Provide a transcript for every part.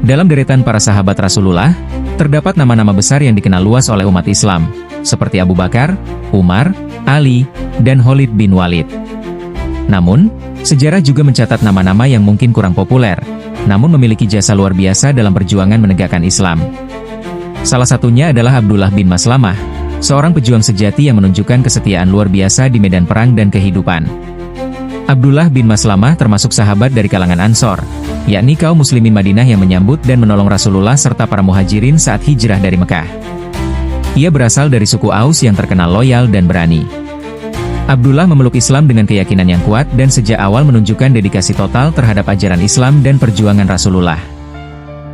Dalam deretan para sahabat Rasulullah, terdapat nama-nama besar yang dikenal luas oleh umat Islam, seperti Abu Bakar, Umar, Ali, dan Khalid bin Walid. Namun, sejarah juga mencatat nama-nama yang mungkin kurang populer, namun memiliki jasa luar biasa dalam perjuangan menegakkan Islam. Salah satunya adalah Abdullah bin Maslamah, seorang pejuang sejati yang menunjukkan kesetiaan luar biasa di medan perang dan kehidupan. Abdullah bin Maslamah termasuk sahabat dari kalangan Ansor, yakni kaum muslimin Madinah yang menyambut dan menolong Rasulullah serta para muhajirin saat hijrah dari Mekah. Ia berasal dari suku Aus yang terkenal loyal dan berani. Abdullah memeluk Islam dengan keyakinan yang kuat dan sejak awal menunjukkan dedikasi total terhadap ajaran Islam dan perjuangan Rasulullah.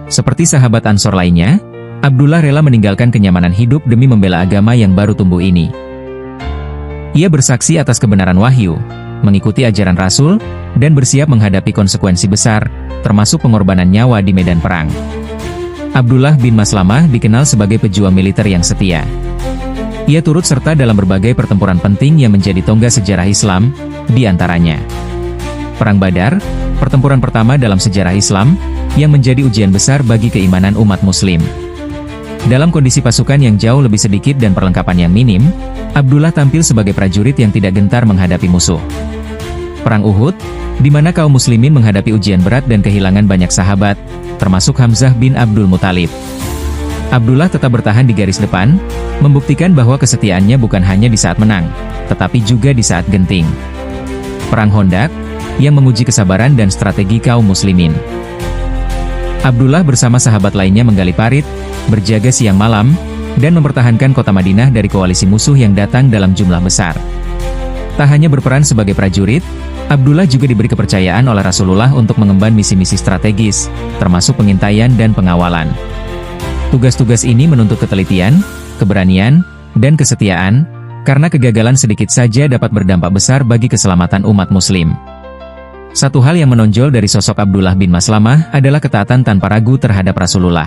Seperti sahabat Ansor lainnya, Abdullah rela meninggalkan kenyamanan hidup demi membela agama yang baru tumbuh ini. Ia bersaksi atas kebenaran wahyu, mengikuti ajaran Rasul, dan bersiap menghadapi konsekuensi besar, termasuk pengorbanan nyawa di medan perang. Abdullah bin Maslamah dikenal sebagai pejuang militer yang setia. Ia turut serta dalam berbagai pertempuran penting yang menjadi tonggak sejarah Islam, di antaranya Perang Badar, pertempuran pertama dalam sejarah Islam, yang menjadi ujian besar bagi keimanan umat muslim. Dalam kondisi pasukan yang jauh lebih sedikit dan perlengkapan yang minim, Abdullah tampil sebagai prajurit yang tidak gentar menghadapi musuh. Perang Uhud, di mana kaum muslimin menghadapi ujian berat dan kehilangan banyak sahabat, termasuk Hamzah bin Abdul Muthalib. Abdullah tetap bertahan di garis depan, membuktikan bahwa kesetiaannya bukan hanya di saat menang, tetapi juga di saat genting. Perang Khandaq, yang menguji kesabaran dan strategi kaum muslimin. Abdullah bersama sahabat lainnya menggali parit, berjaga siang malam, dan mempertahankan kota Madinah dari koalisi musuh yang datang dalam jumlah besar. Tak hanya berperan sebagai prajurit, Abdullah juga diberi kepercayaan oleh Rasulullah untuk mengemban misi-misi strategis, termasuk pengintaian dan pengawalan. Tugas-tugas ini menuntut ketelitian, keberanian, dan kesetiaan, karena kegagalan sedikit saja dapat berdampak besar bagi keselamatan umat muslim. Satu hal yang menonjol dari sosok Abdullah bin Maslamah adalah ketaatan tanpa ragu terhadap Rasulullah.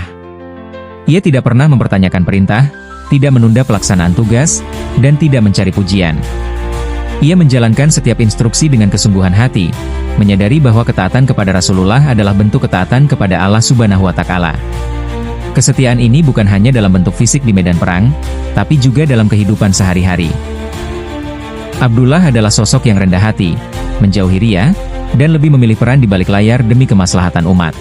Ia tidak pernah mempertanyakan perintah, tidak menunda pelaksanaan tugas, dan tidak mencari pujian. Ia menjalankan setiap instruksi dengan kesungguhan hati, menyadari bahwa ketaatan kepada Rasulullah adalah bentuk ketaatan kepada Allah Subhanahu wa Ta'ala. Kesetiaan ini bukan hanya dalam bentuk fisik di medan perang, tapi juga dalam kehidupan sehari-hari. Abdullah adalah sosok yang rendah hati, menjauhi riya, dan lebih memilih peran di balik layar demi kemaslahatan umat.